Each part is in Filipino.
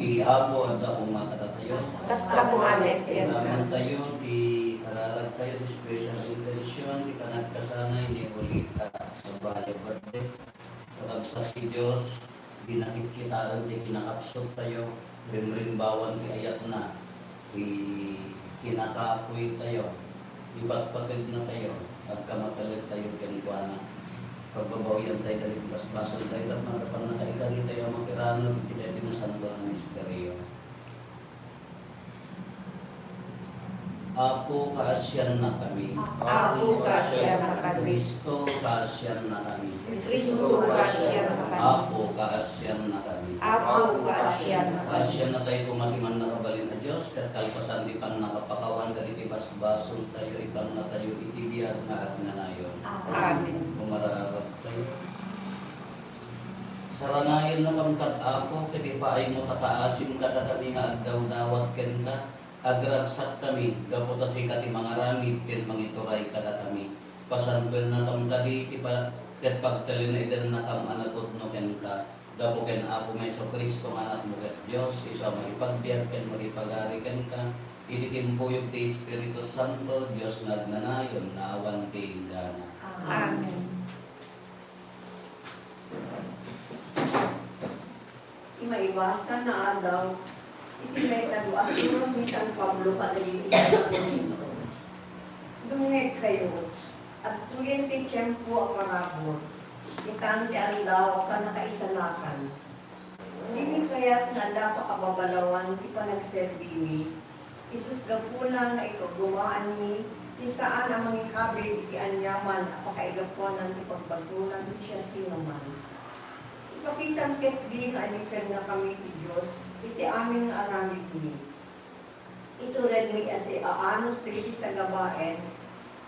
Ihapo at akong makatatayo. Kastra pumalit Kailangan tayo, di karalag tayo, di special intention, di ka nagkasanay, di ulita sa bahay birthday. Kapag sa si Diyos, di nakikitaan, di kinakapsok tayo, rin-rimbawan, di ayat na, di kinakaapoy tayo, di batpatid na tayo, at kamatalit tayo kanikuana. Pagbabawian tayo dahil basbason tayo, at marapan na kaikali tayo makirano, di tayo dinasanto ng misteryo. Apo kaasyan na kami. Apo kaasyan na kami. Kristo kaasyan na kami. Kristo kaasyan na kami. Apo kaasyan na kami. Apo kaasyan na kami. Kaasyan na tayo kumatiman na kabalin na Diyos, kat kalpasan di pang nakapakawan, dari basbason tayo, ipang na tayo itibiyat na at nanayon. Amen. Kumararat tayo. Saranayan na kamkat apo, kati paay mo takaasim ka na kami nga agdaw-dawat kenta. Agragsak kami, gaputa si kati mga ramid, kin mangituray kada kami. Pasanpil na kam kadi, kat pagtalin na idan na kam anatot no ken ka. Gapo ken apo may so Kristo anak mo ket Dios, iso magipagbiag ken magipagari ken ka. Itikimpuyog ti Espiritu Santo, Dios nagnanayon, naawan ti hingana. Amen. Maiwasan na daw itinay kadua siguro ni San Pablo padalili sa Korinto. Dungeg kayo at tuyen ti tiyempo ang marabot. Itan ti aldaw ka nakaisalakan. Dili kaya't nga dapat kababalawan ti panagserbini. Isut gapunan na ito gumaan ni ti saan ang mangikabi ti anyaman at pakaigapuanan ti pagbasunan ti siya sinuman. Ipakitang ketbing anipen na kami ti Diyos, iti aming aramid ni. Ito rin ni asi aanos ti sa gabaen,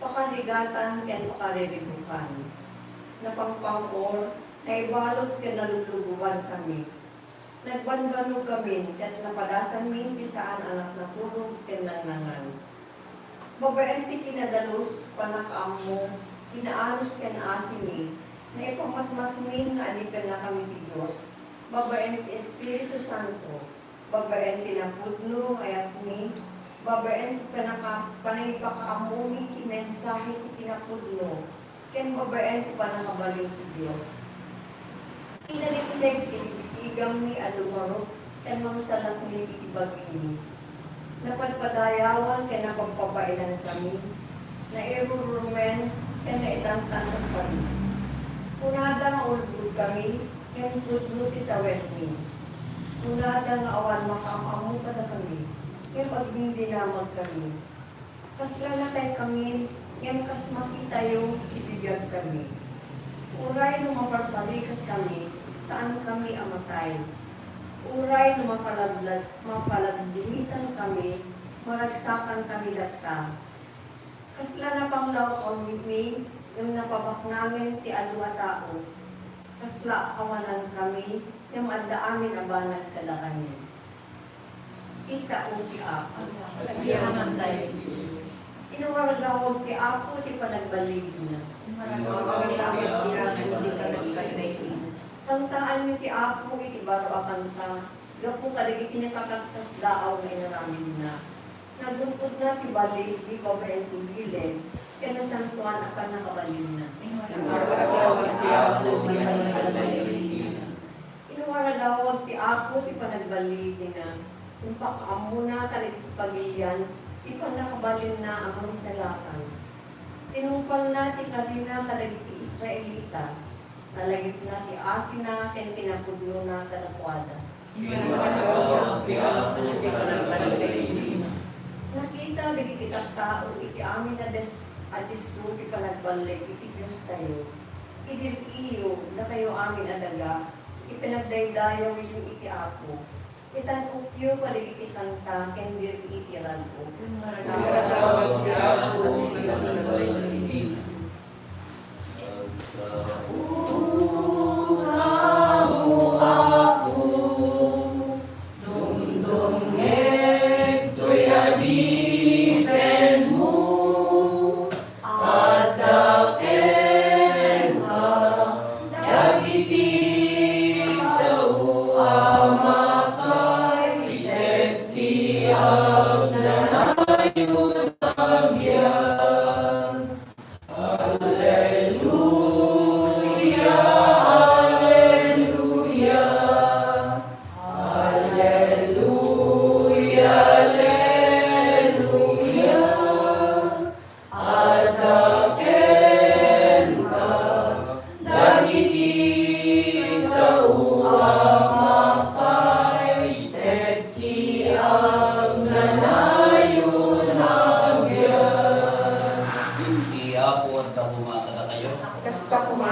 pakaligatan ken pakariribukan. Napangpangor, naibalot ken naluluguan kami. Nagbanbanog kami, ket napadasan min ti saan anak na pulog ken nanangan. Babaen ti kinadalos, panakaam mo, tinaanos ken asini, na ipamatmatmin na alikan na kami ti Diyos, babaen ti Espiritu Santo, babaen ti napudno ayat ni, babaen ti panagipakaamumi ti mensahe ti pinapudno, ken babaen ti panakabalik ti Diyos. Inalitineg ti igam ni alumaro, ken mangsalak ni itibagini. Napadpadayawan ken napagpapailan kami, na irurumen ken naitantan ng kami. Kunada nga ulbud kami, yung tudlo ti sawet mi. Kunada nga awan makamamu kada kami, yung pagdindinamag kami. Kasla na tayo kami, yung kas makita yung sibigyan kami. Uray no mapagpalikat kami, saan kami amatay. Uray no mapaladlimitan kami, maragsakan kami data. Kasla na panglaw ang mimi, yung napabak namin ti alwa tao, kasla awanan kami, yung adda amin abanan kada kami. Isa o ti Apo, Lagyanan tayo. inuwaragawag ti Apo, ti panagbalig na. Kantaan niyo ti Apo, iti baro kanta, gapu kadagi pinakakaskas daaw na inaramin na. Nagdumpod na ti balig, di babaeng tugilen, kaya nasantuan akan nakabalin na. Inuwaradawag ti Apo, ti panagbaligin na. Kung pakaamo na kalit pagilian, ti panakabalin na ang mga salakan. Tinumpal na ti kalina kalit ti Israelita. Nalagip na ti asina, ken tinapudlo na kalakwada. Inuwaradawag ti Apo, ti panagbaligin. Nakita, lagi kitang tao, iti amin na adisro, ti panagbalik, iti Diyos tayo. Idir iyo, na kayo amin adaga, ipinagdaydayaw iti Apo. Itan ukyo, palagi kitang ta, kendir itiran ko. Inuwaradawag ti Apo, ti panagbaligin. Dagiti sa uama kay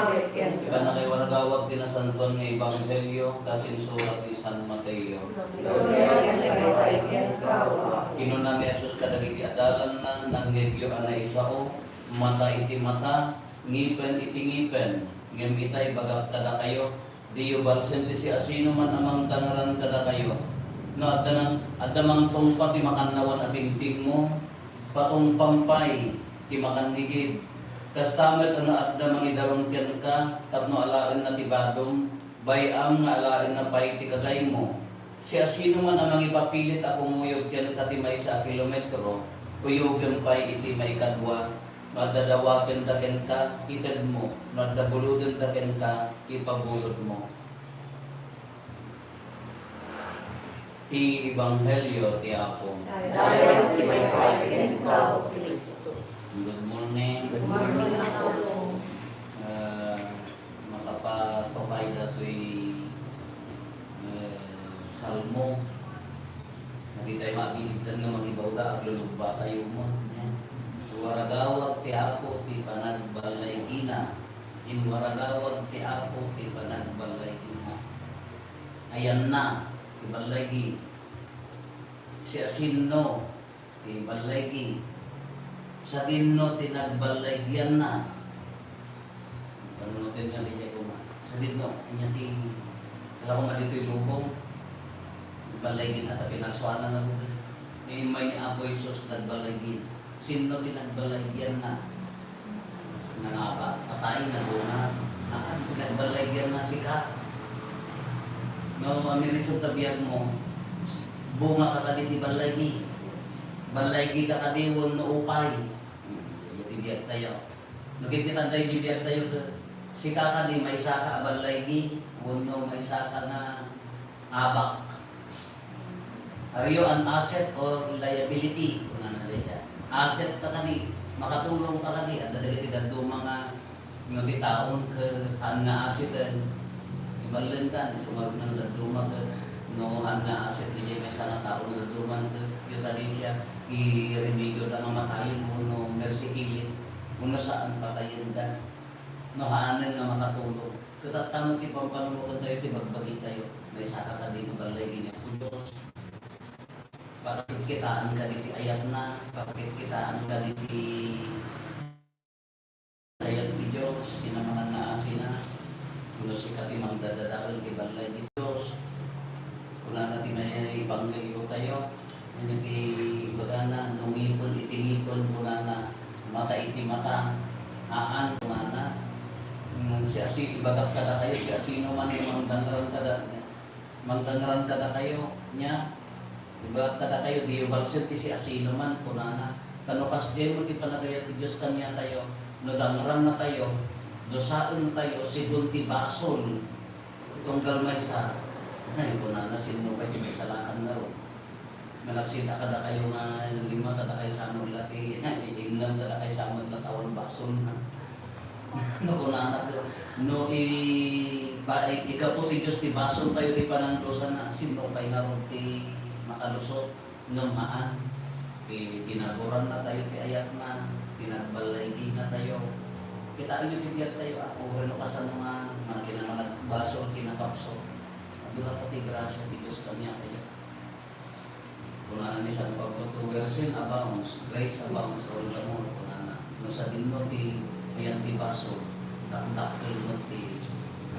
sumawit ken Ika na kay waragawag tinasantuan nga Ebanghelyo kasinsulat ni San Mateo. Kinuna ni Jesus kadagiti adalan na nanggegyo anay isao, mata iti mata, ngipen iti ngipen, ngem itay bagak kada kayo, diyo balsente si asino man amang tangaran kada kayo. No adda mang tungpa ti makannawan abingting mo, patong pampay ti makandigid. Kas tamet ano adda mangidaron ken ka, tapno alaen na ti badom, bayam nga alaen na pay ti kagay mo. Siya sino man ang ipapilit akong muyog ken ka ti may sa kilometro, kuyogen pay iti may kadwa, madadawaken da ken ka, ited mo, madabuluden da ken ka, ipabulod mo. Ti Ebanghelyo ti Apo. Dayo ti may ken ka, O Kristo. Good morning. Marami na tulong. Makapatokay dato'y salmo. Hindi tayo mabiligtan nga mag-ibaw da, aglulugba tayo mo. Waragawag ti Apo ti panagbalay gina. Waragawag ti Apo ti panagbalay gina. Ayan na, ti balay gi. Si asinno, ti balay gi. Sa dinno tinagbalay diyan na. Panunutin nga di ko ma. Sa dinno, inya ti alam ko nga dito yung lubong. Balay din at pinasuanan na mo. Ngayon may Apo Isus nagbalay din. Sino tinagbalay diyan na? Nangaba, patay na bunga. Pinagbalay diyan na si ka. No, amirisog tabiyag mo. Bunga ka kaditi balay di. Balay di ka kadiwon no upay. Diyat tayo. Nagkikitan tayo diyat tayo. Si kaka di may saka balay di. Uno may saka na abak. Are you an asset or liability? Kuna na dyan. Asset ka kadi. Makatulong ka kadi. At dali do mga taon ka nga asset. Ibalandan. Sumarap na nagduma ka. No, nga asset di may sana taon nagduma ka. Yung tadi siya. I-remigyo na mamatayin mo no mersikilit. Kung saan patayin ka. No, haanan nga makatulong. Katatamo ti pampanunukan tayo, ti magbagi tayo. May saka ka din balay gini ako Diyos. Pakikitkitaan ka diti ayat na, pakikitkitaan ka diti ayat ni Diyos, kinamakan na asina. Kuno si kati magdadadakal ti balay ni Diyos. Kuna na ti may Ebanghelyo tayo. Ano ti bagana, nung ipon itingipon kuna na mata iti mata, haan kuna na. Si Asi, ibagak kada kayo, si Asino man yung magdangaran kada kayo niya. Ibagak kada kayo, di yung balsit si Asino man, kunana. Kanukas din mo ti panagayat ti Diyos kanya tayo, nadangaran na tayo, dosaan na tayo, sidunti basol, tunggal may sa, ay kunana, sino pa yung may salakan na ro. Malaksita kada kayo nga, lima kada kayo sa amon lati, iingnan kada kayo sa amon latawan basol na. No kunana ko no ikaw po ti Diyos ti bason tayo ti pananglosan na sino kay naron ti makalusot ngamaan tinaguran na tayo ti ayat na pinagbalay na tayo kita inyo bigyan tayo ako ano kasan mga kinamagat baso kinakapso adula pati grasya ti Diyos kanya tayo kunana ni San Pablo to sin abounds grace abounds all the more kunana no sa dinmo ti ayan ti baso, takdakil mo ti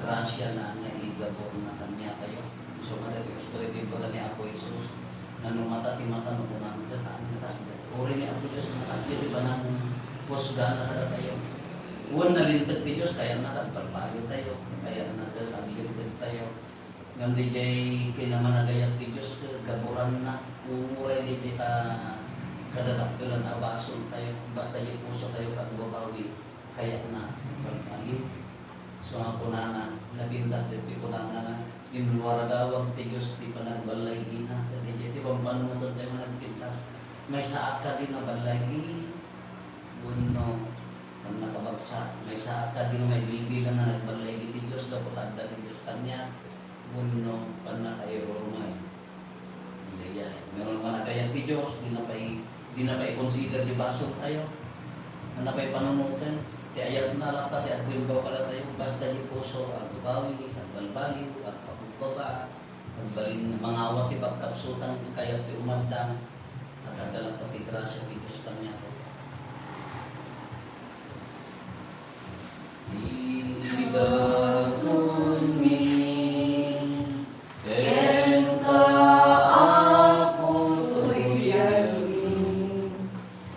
grasya na nga igabok na kanya kayo. So, madati espiritu pa ni Apo Isus, na numata ti mata no kunang datan, nakasbet. Uri ni Apo Diyos, nakasbet ba ng posga na kada tayo. Uwan nalintag ti Diyos, kaya nakagbalbayo tayo, kaya nakaglintag tayo. Ngam di jay kinamanagayat ti Diyos, gaburan na, umuray di jay kadadaktilan abason tayo, basta yung puso tayo kagbabawi. Kaya na pagpalit. So ako na nabindas dito ko na yung waragawag ti Diyos ti panagbalay gina. Kasi di pampanunutan tayo nagpintas. May saak ka din na balay buno ang nakabagsak. May saak ka din may bibilan na nagbalay ti Diyos. Dapat agda ti Diyos kanya. Buno panakayo rumay. Hindi yan. Meron managayan ti Diyos. Di na pa i-consider di basok tayo. Ano pa i-panunutan? Ti ayat na lang pati at limbaw pala tayo basta di puso at ubawi at balbaliw at pagbaba at balin mga awat ti pagkapsutan kaya ti umadang at adalang pati grasya di Diyos kanya ko. Idagun mi ken kaapon tuyamin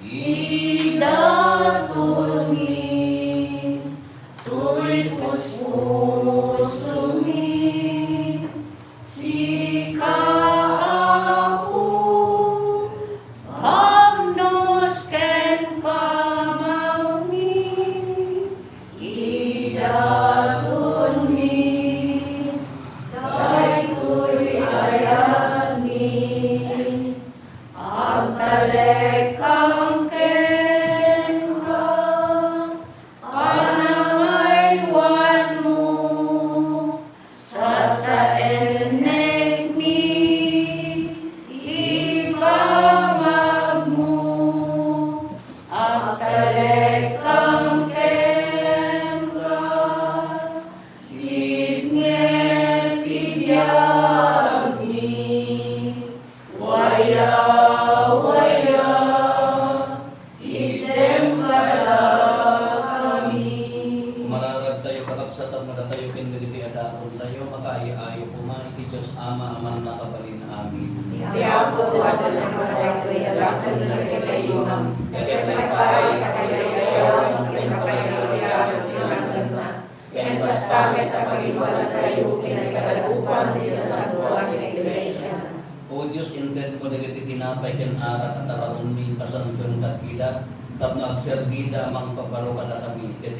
idagun mi tuy puspuso mi si kaapon hamnos ken kamami idagun mi daytoy ayani ang talekang kenka panangaywan mo sa enek mi ipamag mo ang talekang kenka sipnget ibiyag mi waya waya item kara kami mararag tayo karapsatan magatayo kindiriti adakon tayo makaayo-ayo kumain ti Diyos Ama aman nakabalin amin. Tiago, wala na makadaytoy, alam ko na nagkatayo, ma'am. Kaya nagpapay, kakaydayawan, kaya makaydayawan, kinagan na. Kaya pastamet ang pag-iwanan tayo, kinagkalagupan, sa buwan na iglesia. O Diyos, intent ko nagiti tinapay ken arat at abaton mi pasantun kakida tapno agsergida amang paparo kada kami ket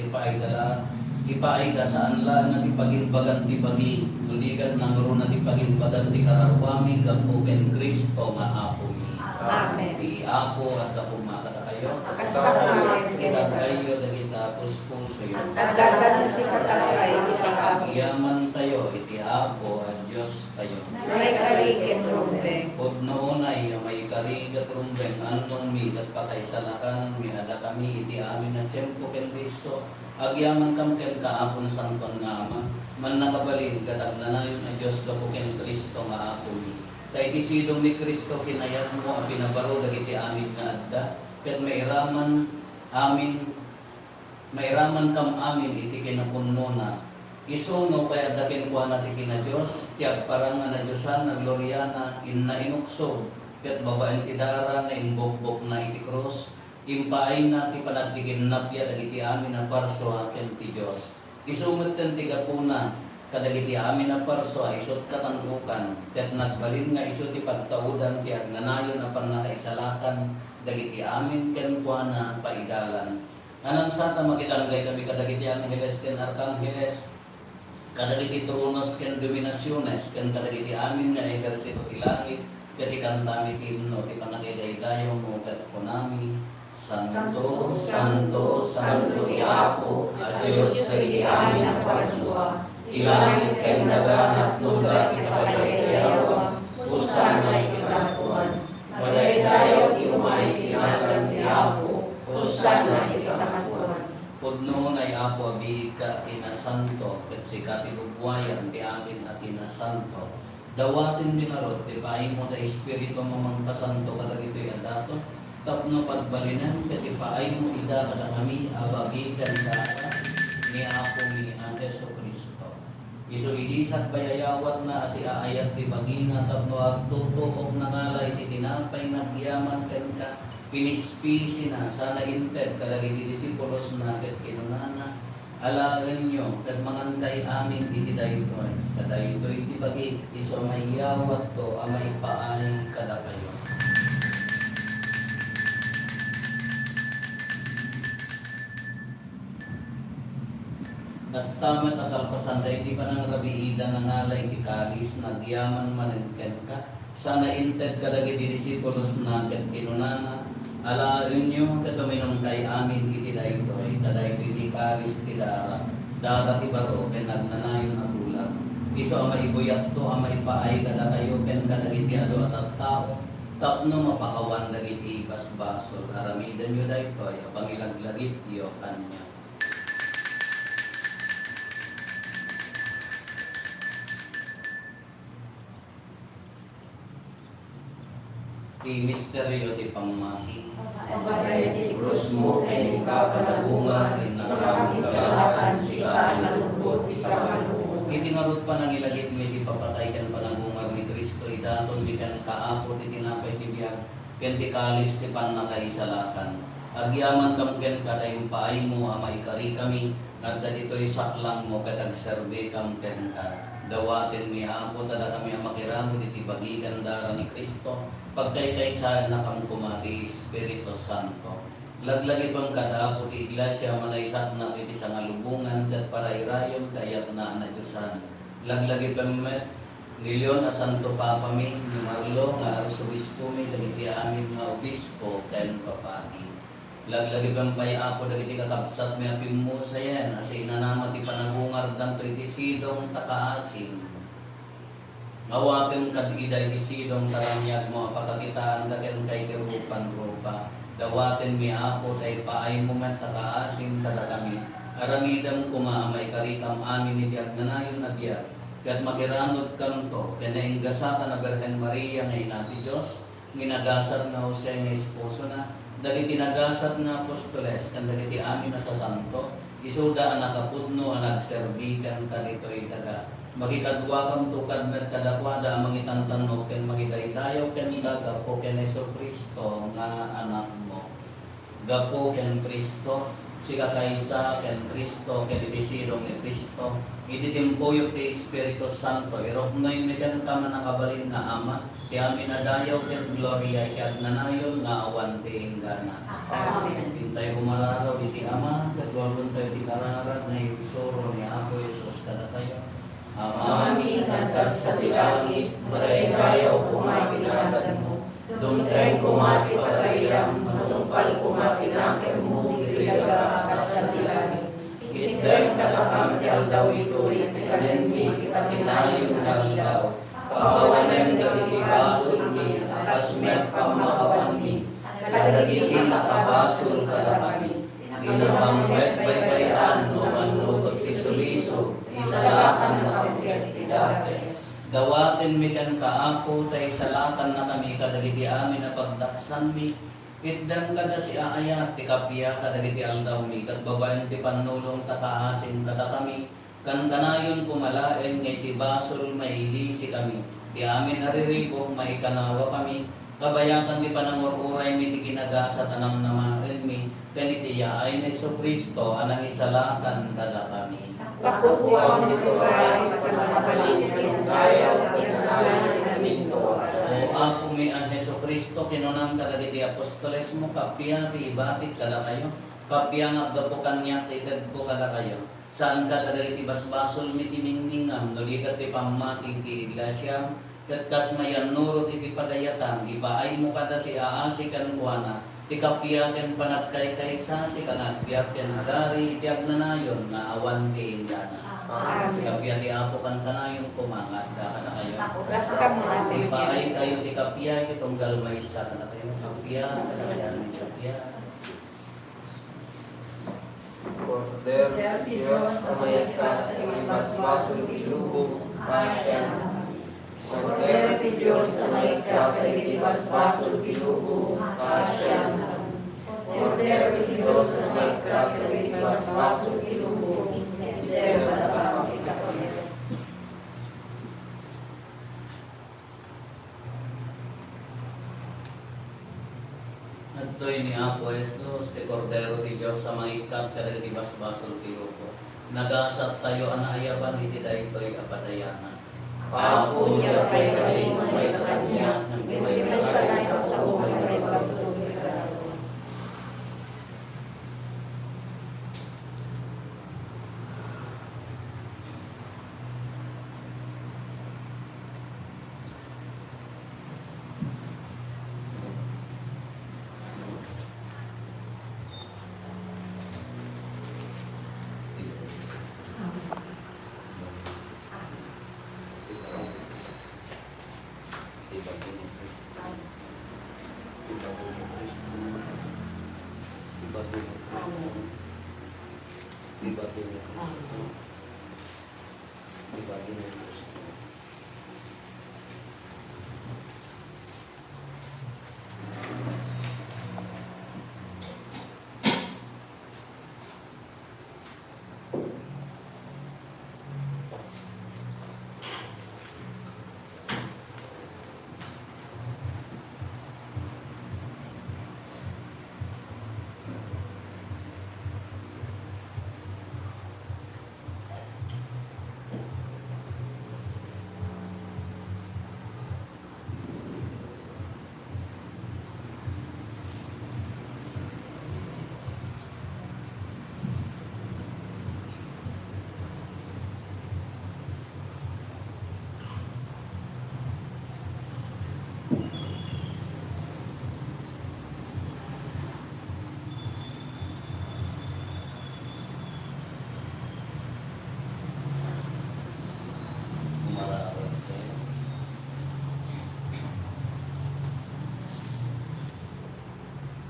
ipaayda saan la nga ipagimbagan ti bagi uligan nangro na ti pagimbagan ti kararwami gapo ken Kristo nga apo mi. Amen. Ti apo at apo makata kayo. Kasalamat At ka kayo dagita puspuso yo. Ang dadasan si katapay, di ka Iyaman tayo iti apo at Diyos tayo. may kalikin rumbeng. Pag noonay may karigat rumbeng anong mi at patay sa lakanan mi ada kami iti amin na tiyempo ken Kristo agyaman kam ken kaapon santon nga ama man nakabalin katag nanayon a Dios gapo ken Kristo nga apo mi kay iti sidong ni Kristo kinayat mo a pinabaro dagiti amin nga adda ken mairaman kam amin iti kinapunno na isuno kay adaken kuha natin kina Diyos, tiyag parang na Diyosan, na Gloriana, na inukso, ket babaen ti dara na inbokbok na iti krus, impaay na ti panagtigin napya dagiti amin na parso aken ti Diyos. Isumot ten ti gapuna, kadagiti amin na parso, isot katanukan, ket nagbalin nga isot ti pagtaudan, tiyag nanayon na panakaisalakan, dagiti amin ken kuha na paidalan. Anang sata makitanggay kami kadagiti angeles ken arkangeles, kadagiti tronos ken dominasyones ken kadagiti amin nga ehersito ti langit ket ikantami himno ti panagidaydayo mo ket kunami Santo Santo Santo ti Apo a Dios dagiti amin nga parsua ti langit ken daga natnula ti panagidaydayo usana iti kamakuan madaydayo ti umay ti nagan ti Apo usana iti kamakuan. Pudno ay apo abi ka tinasanto ket sikati bugwayan ti amin at tinasanto dawatin binarot ti paay mo ta espiritu mamangpasanto kadagitoy adato tapno pagbalinan ket ipaay mo ida kada kami abagi ken dara ni apo mi Jesu Kristo isu idisat bayayawat na asi aayat ti bagina tapno agtutok nangala iti tinapay nagyaman ken ka pinispisi na sana inted kadagiti disipulos na ket kinunana alaen nyo ket mangantay amin iti daytoy kadaytoy iti bagit isu mayawat to amay paani kada kayo. Nastamat at alpasanday di pa nang rabiida nangalay ti kalis nagyaman manenken ka sana inted kadagiti disipulos na ket kinunana alaen nyo ket uminom kay amin iti daytoy kadaytoy ti kalis ti dara ti baro ken nagnanayon a bulag isu amay ibuyat to amay paay kada kayo ken kadagiti adu at tao tapno mapakawan dagiti basbasol aramidan nyo daytoy a pangilaglagit yo kanya. ti misteryo ti pamati. Pagbabayan ti krus mo, kay kapanabunga, maraming salatan, sikaan na lubot, isa malubot. Itinarot pa ng ilagit mi ti papatay kan panabunga ni Kristo, idaton mi kan kaapo ti tinapay ti biyag, ken ti kalis ti pannakaisalakan. Agyaman kam ken kadayong paay mo ama ikari kami, nagda dito'y saklang mo ket agserbe kam ken ka. Dawaten mi apo tada kami ang makiramo iti bagikan dara ni Kristo pagkaykaysahan na kam kumati Espiritu Santo. Laglagi pang kadaapo ti iglesia manaysak na iti sangalubungan ket parairayon kayat na Diyosan. Laglagi pang ni Leon a Santo Papa mi ni Marlo nga arsobispo mi dagiti amin nga obispo ken papagi. Laglagi pang bay apo dagiti kakabsat mi apim mo sayan as inanama ti panabungar danto iti sidong takaasim. Ngawaten kad ida iti sidong taranyag mo pagkakitaan daken kay tirupan rupa. Dawaten mi apo tay paay mo met takaasim kada kami. Aramidam kumaamay karikam amin iti agnanayon na biyak. Kat makiranod kam to ken nainggasatan na Birhen Maria nga ina ti Dios minagasat na Jose nga esposo na dagiti nagasat na apostoles kan dagiti amin na sa santo isuda ang nakapudno ang nagserbikan kaditoy daga magikadwa kam tukad met kadakwada ang mangitantanok ken magidaydayaw ken dagapo ken Jesucristo nga anak mo gapo ken Kristo siga kaysa ken Kristo ken itisidong ni Kristo ititimpoyo ti Espiritu Santo iropnoy mi ken kama nakabalin nga ama ti amin adayaw ken gloria iti agnanayon nga awan ti inggana. Amen. Pintay umararaw iti ama ket walon tayo ti kararat na igsuro ni Apo Jesus kada tayo. Amin hanggang sa tilangit, madayaw kumati natan mo. Dumteng kumati pagariam, matungpal kumati nangkem mo, itilaga akas sa tilangit. Itideng katakam ti aldaw ito'y, ikalenmi ipatinayon aldaw. Pakawanem dagiti basul mi, akas met pamakawan mi. Kadagiti nakabasul kada kami. Inapang met baybayan, manutot ti suliso, isalakan na kamket ti dates. Dawaten mi kan kaapo tay salatan na kami kadagiti amin na pagdaksan mi. Kitdan kada si aayat ti kapya kadagiti aldaw mi kat babaen ti panulong tataasin kada kami. Kan kanayon kumalaen nga iti basol mailisi kami. Ti amin ariribo maikanawa kami. Kabayatan ti panangururay mi ti kinagasat anang namaen mi. Ken iti yaay ni Jesucristo anang isalakan kada kami. Kakukuha mo turay, pagkakabalikin tayo, yan nalayan namin ko. O ako mi ang Jesucristo kinunang kadagiti apostoles mo kapya ti ibatit kada kayo. Kapya nga gapukan niya ti ko kada kayo. Saan ka kadagiti basbasol mi tiningningan nulikat ti pamati ti iglesia ket kas mayan nurot iti padayatan ibaay mo kada si aasi kan kuana ti kapya ken panagkaykaysa si kanagbiak ken agari iti agnanayon na awan ti indana. Ti kapya ti apo kan kanayon kumangat ka kada kayo. Basta mo amin Ibaay kayo ti kapya iti tunggal maysa kada kayo kapya kada kayo ni kapya. Cordero de Dios, amayat sa ibas-basong ilubog, pasya naman. Cordero de Diyos, amayat sa ibas-basong ilubog, pasya naman. Cordero de Diyos, amayat sa ibas-basong ilubog, Cordero na tapang ikapamero. Adtoy ni Apo Jesus, ti Cordero ti Diyos sa maikat kadagiti basbasol ti lupo. Nagasat tayo anaayaban iti daytoy apadayanan. Apo niya kay kami may kanya, may sanay sa umay may pagtuloy ka.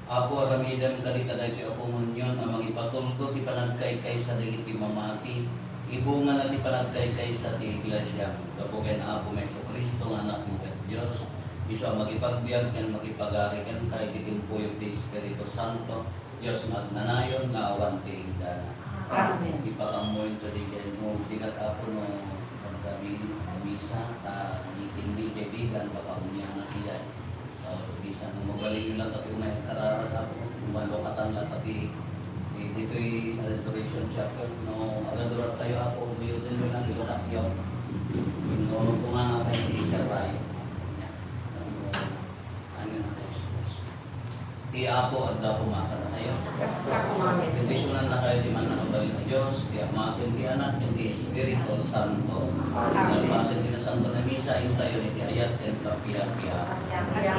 Apo aramidam kali kaday ti Apo Munyon ang magipatuldo ti panagkay sa dagiti mamati. Ibunga na ti panagkay sa ti iglesia. Kapo ken Apo Jesucristo nga anak mo ket Dios. Isu ang magipagbiag ken magipagari ken kay ti timpuyog ti Espiritu Santo. Dios magnanayon nga awan ti ingdana. Amen. Ipakamoy to di ken mo dikat Apo no pagkabi misa ta nitindi kaibigan papamunya na siya. Bisa nang magaling lang tapi umay kararat ako malokatan lang tapi dito'y adoration chapter no agadorat tayo ako biyo din lang dito kakyaw no kung nga nga tayo isaray ano na tayo ti Apo at daw kumaka na kayo Basta kumamin. kondisyonan na kayo di man na magaling na Diyos ti Ama ti Anak ti Espiritu Santo Amen. Alpasin ti na Santo na Misa yung tayo ni ti ayat and kapiyak-piyak Kaya